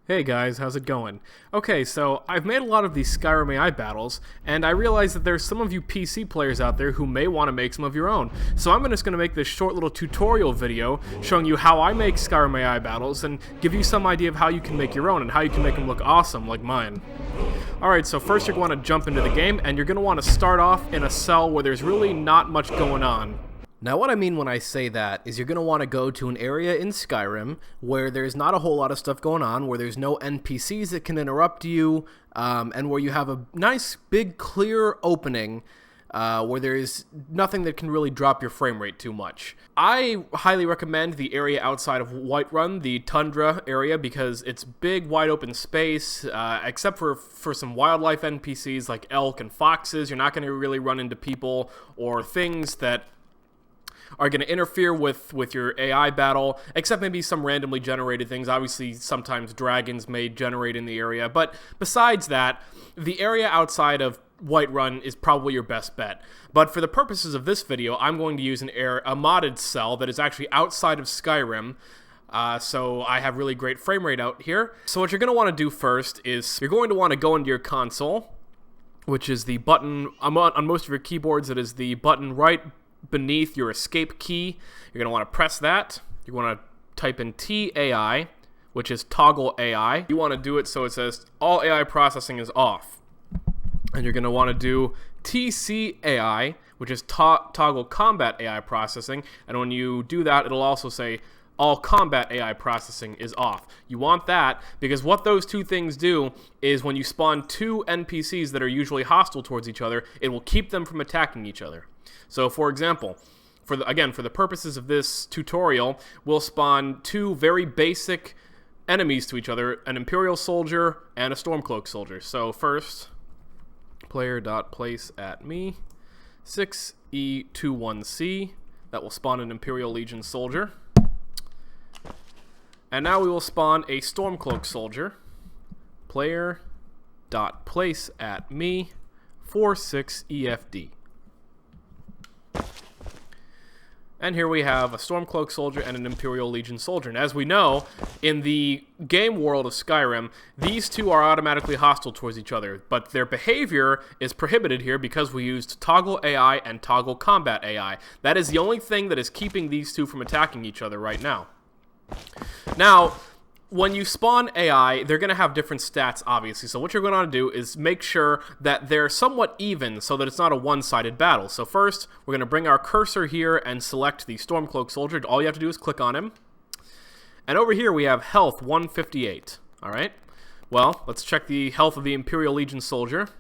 Hey guys, how's it going? Okay, so I've made a lot of these Skyrim AI battles, and I realize that there's some of you PC players out there who may want to make some of your own. So I'm just going to make this short little tutorial video showing you how I make Skyrim AI battles and give you some idea of how you can make your own and how you can make them look awesome like mine. Alright, so first you're going to jump into the game, and you're going to want to start off in a cell where there's really not much going on. Now what I mean when I say that is you're going to want to go to an area in Skyrim where there's not a whole lot of stuff going on, where there's no NPCs that can interrupt you, and where you have a nice big clear opening where there's nothing that can really drop your frame rate too much. I highly recommend the area outside of Whiterun, the tundra area, because it's big wide open space, except for some wildlife NPCs like elk and foxes. You're not going to really run into people or things that are going to interfere with your AI battle, except maybe some randomly generated things. Obviously, sometimes dragons may generate in the area, but besides that, the area outside of Whiterun is probably your best bet. But for the purposes of this video, I'm going to use a modded cell that is actually outside of Skyrim, so I have really great frame rate out here. So what you're going to want to do first is you're going to want to go into your console, which is the button, on most of your keyboards, it is the button right beneath your escape key. You're going to want to press that. You want to type in TAI, which is toggle AI. You want to do it so it says all AI processing is off. And you're going to want to do TCAI, which is toggle combat AI processing. And when you do that, it'll also say all combat AI processing is off. You want that because what those two things do is when you spawn two NPCs that are usually hostile towards each other, it will keep them from attacking each other. So, for example, for the purposes of this tutorial, we'll spawn two very basic enemies to each other, an Imperial soldier and a stormcloak soldier. So player.place@me 6E21C. That will spawn an Imperial Legion soldier. And now we will spawn a stormcloak soldier. Player.place@me 46EFD. And here we have a Stormcloak soldier and an Imperial Legion soldier. And as we know, in the game world of Skyrim, these two are automatically hostile towards each other. But their behavior is prohibited here because we used toggle AI and toggle combat AI. That is the only thing that is keeping these two from attacking each other right now. Now, when you spawn AI, they're going to have different stats, obviously. So what you're going to want to do is make sure that they're somewhat even so that it's not a one-sided battle. So first, we're going to bring our cursor here and select the Stormcloak soldier. All you have to do is click on him. And over here, we have health 158. All right? Well, let's check the health of the Imperial Legion soldier.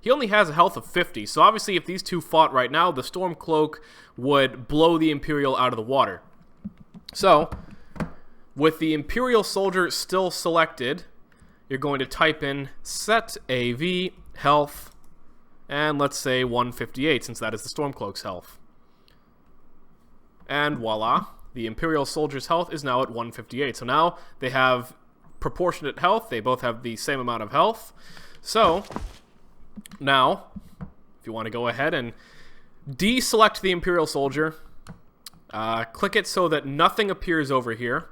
He only has a health of 50. So obviously, if these two fought right now, the Stormcloak would blow the Imperial out of the water. So with the Imperial soldier still selected, you're going to type in set AV health, and let's say 158, since that is the Stormcloak's health. And voila, the Imperial soldier's health is now at 158. So now they have proportionate health. They both have the same amount of health. So now, if you want to go ahead and deselect the Imperial soldier, click it so that nothing appears over here.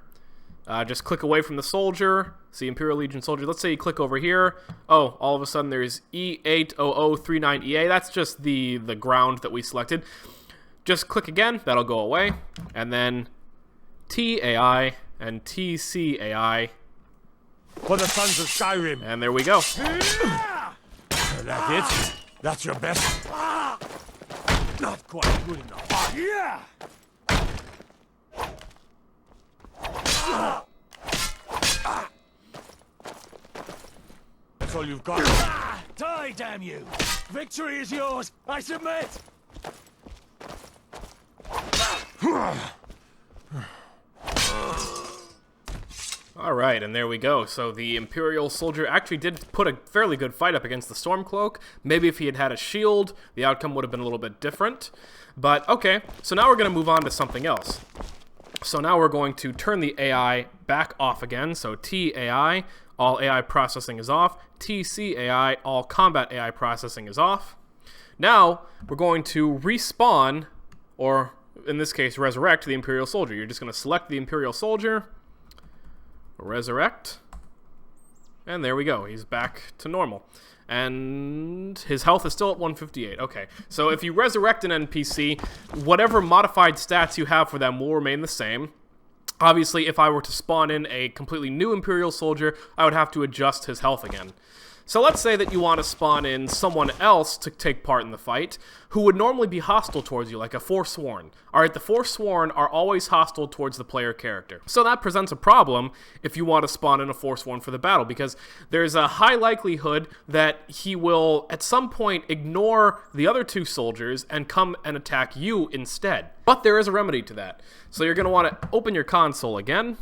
Just click away from the soldier, see Imperial Legion soldier. Let's say you click over here. Oh, all of a sudden there's E80039EA. That's just the ground that we selected. Just click again, that'll go away. And then TAI and TCAI. For the sons of Skyrim. And there we go. That it? That's your best? Not quite good enough. Yeah! That's all you've got. Die, damn you! Victory is yours. I submit. Alright, and there we go. So the Imperial soldier actually did put a fairly good fight up against the Stormcloak. Maybe if he had had a shield, the outcome would have been a little bit different. But okay, so now we're going to move on to something else. So now we're going to turn the AI back off again. So TAI, all AI processing is off. TCAI, all combat AI processing is off. Now we're going to respawn, or in this case resurrect, the Imperial soldier. You're just going to select the Imperial soldier, resurrect, And there we go. He's back to normal. And his health is still at 158. Okay, so if you resurrect an NPC, whatever modified stats you have for them will remain the same. Obviously, if I were to spawn in a completely new Imperial soldier, I would have to adjust his health again. So let's say that you want to spawn in someone else to take part in the fight who would normally be hostile towards you, like a forsworn. Alright, the forsworn are always hostile towards the player character. So that presents a problem if you want to spawn in a forsworn for the battle, because there's a high likelihood that he will at some point ignore the other two soldiers and come and attack you instead. But there is a remedy to that. So you're going to want to open your console again,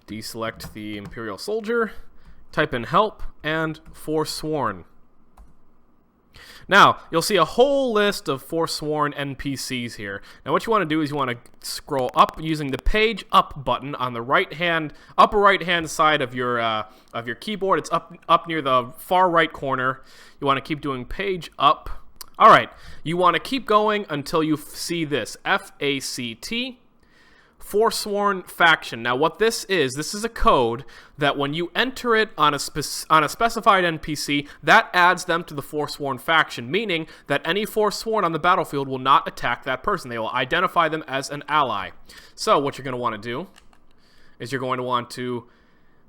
deselect the Imperial soldier, type in help, and forsworn. Now, you'll see a whole list of forsworn NPCs here. Now, what you want to do is you want to scroll up using the page up button on the upper right-hand side of your keyboard. It's up near the far right corner. You want to keep doing page up. All right, you want to keep going until you see this, FACT. Forsworn faction. Now what this is a code that when you enter it on a specified NPC, that adds them to the Forsworn faction, meaning that any Forsworn on the battlefield will not attack that person. They will identify them as an ally. So what you're going to want to do is you're going to want to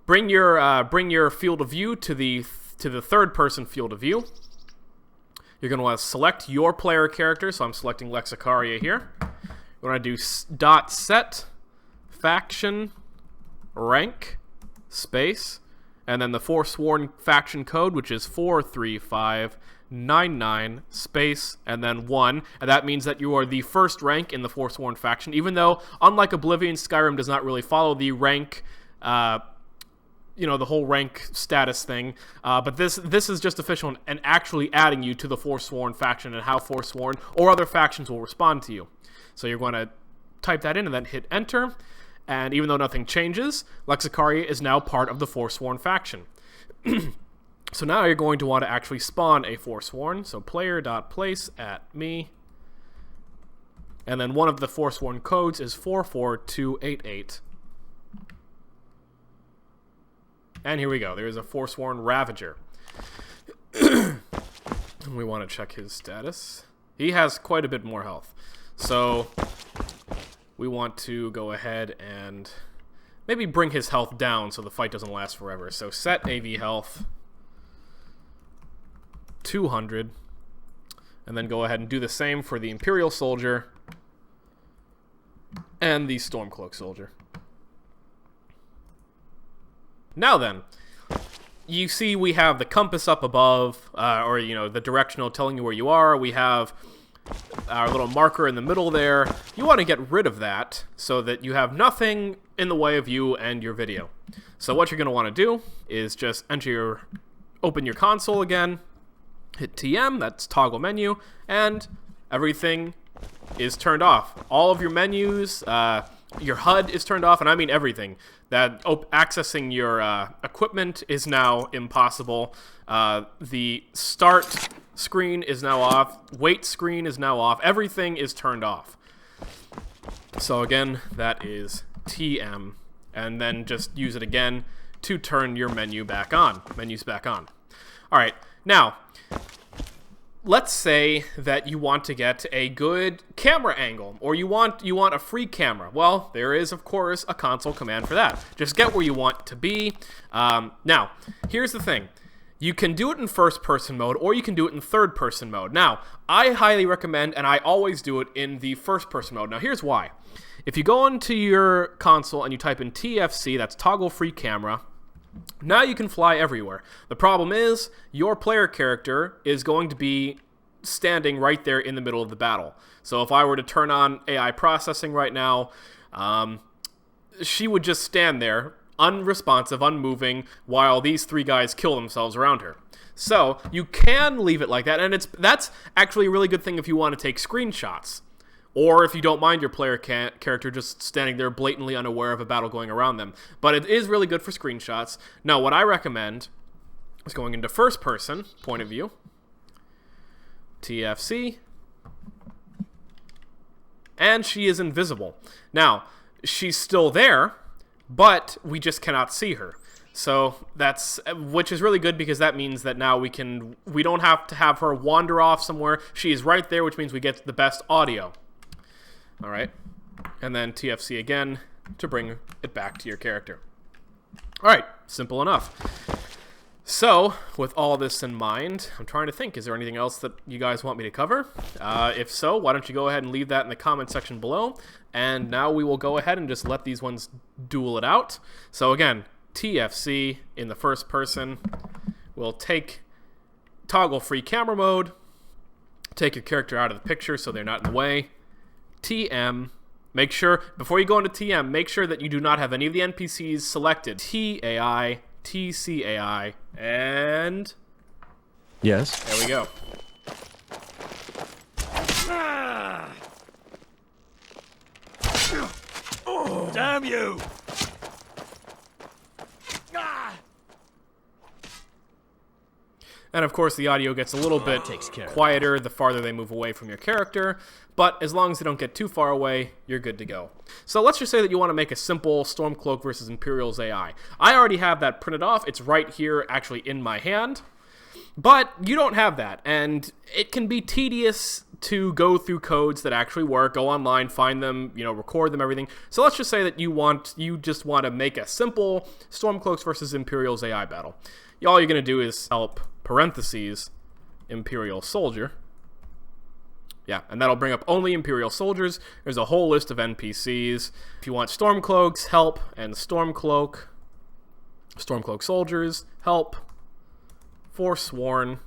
bring your field of view to the third person field of view. You're going to want to select your player character, so I'm selecting Lexicaria here. We're going to do .set faction rank space and then the forsworn faction code, which is 43599 space and then 1, and that means that you are the first rank in the forsworn faction, even though unlike Oblivion, Skyrim does not really follow the rank the whole rank status thing, but this is just official and actually adding you to the forsworn faction and how forsworn or other factions will respond to you. So you're going to type that in and then hit enter, and even though nothing changes, Lexicaria is now part of the forsworn faction. So now you're going to want to actually spawn a forsworn, so player.place at me, and then one of the forsworn codes is 44288. And here we go, there is a forsworn ravager. We want to check his status. He has quite a bit more health. So we want to go ahead and maybe bring his health down so the fight doesn't last forever. So set AV health 200, and then go ahead and do the same for the Imperial soldier and the stormcloak soldier. Now then, you see we have the compass up above, or the directional telling you where you are. We have our little marker in the middle there. You want to get rid of that so that you have nothing in the way of you and your video. So what you're going to want to do is just open your console again, hit TM, that's toggle menu, and everything is turned off. All of your menus, your HUD is turned off, and I mean everything. That accessing your equipment is now impossible. The start screen is now off. Wait screen is now off. Everything is turned off. So again, that is TM, and then just use it again to turn your menus back on. All right, now let's say that you want to get a good camera angle, or you want a free camera. Well, there is of course a console command for that. Just get where you want to be. Now, here's the thing. You can do it in first-person mode, or you can do it in third-person mode. Now, I highly recommend, and I always do it in the first-person mode. Now, here's why. If you go into your console and you type in TFC, that's toggle free camera, now you can fly everywhere. The problem is, your player character is going to be standing right there in the middle of the battle. So if I were to turn on AI processing right now, she would just stand there, unresponsive, unmoving, while these three guys kill themselves around her. So you can leave it like that, and that's actually a really good thing if you want to take screenshots, or if you don't mind your player character just standing there blatantly unaware of a battle going around them. But it is really good for screenshots. Now, what I recommend is going into first person point of view, TFC, and she is invisible. Now, she's still there, but we just cannot see her. So that's, which is really good because that means that now we don't have to have her wander off somewhere. She is right there, which means we get the best audio. All right. And then TFC again to bring it back to your character. All right, simple enough. So, with all this in mind, I'm trying to think, is there anything else that you guys want me to cover? If so, why don't you go ahead and leave that in the comment section below. And now we will go ahead and just let these ones duel it out. So again, TFC in the first person. We'll toggle free camera mode. Take your character out of the picture so they're not in the way. TM. Make sure, before you go into TM, make sure that you do not have any of the NPCs selected. TAI, TCAI, and... Yes? There we go. Damn you! And of course the audio gets a little bit quieter the farther they move away from your character, but as long as they don't get too far away, you're good to go. So let's just say that you want to make a simple Stormcloak versus Imperial's AI. I already have that printed off. It's right here actually in my hand. But you don't have that, and it can be tedious to go through codes that actually work, go online, find them, record them, everything. So let's just say that you just want to make a simple Stormcloaks versus Imperial's AI battle. All you're going to do is help parentheses Imperial soldier. Yeah, and that'll bring up only Imperial soldiers. There's a whole list of NPCs. If you want Stormcloaks, help, and Stormcloak soldiers, help, forsworn,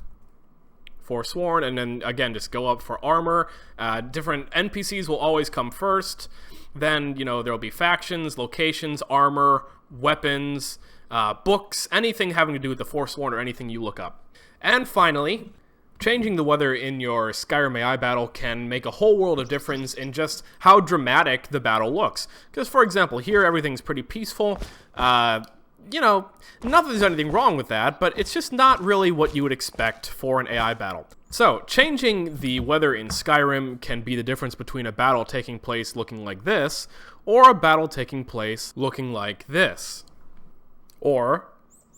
and then again just go up for armor. Different NPCs will always come first. Then there'll be factions, locations, armor, weapons, books, anything having to do with the forsworn or anything you look up. And finally, changing the weather in your Skyrim AI battle can make a whole world of difference in just how dramatic the battle looks. Because, for example, here everything's pretty peaceful. Not that there's anything wrong with that, but it's just not really what you would expect for an AI battle. So, changing the weather in Skyrim can be the difference between a battle taking place looking like this, or a battle taking place looking like this. Or,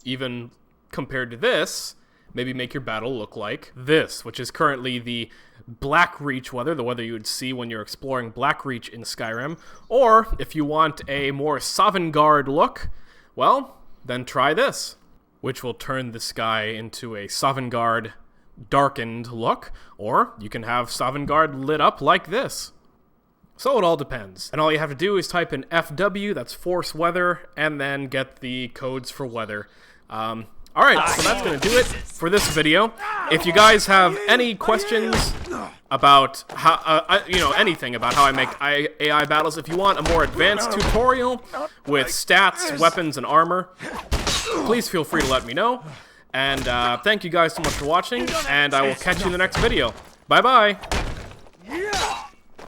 even compared to this, maybe make your battle look like this, which is currently the Blackreach weather, the weather you would see when you're exploring Blackreach in Skyrim. Or, if you want a more sovngarde look, well, then try this, which will turn the sky into a sovngarde darkened look, or you can have sovngarde lit up like this. So it all depends. And all you have to do is type in FW, that's force weather, and then get the codes for weather. Alright, so that's going to do it for this video. If you guys have any questions about how, anything about how I make AI battles, if you want a more advanced tutorial with stats, weapons, and armor, please feel free to let me know. And thank you guys so much for watching, and I will catch you in the next video. Bye-bye!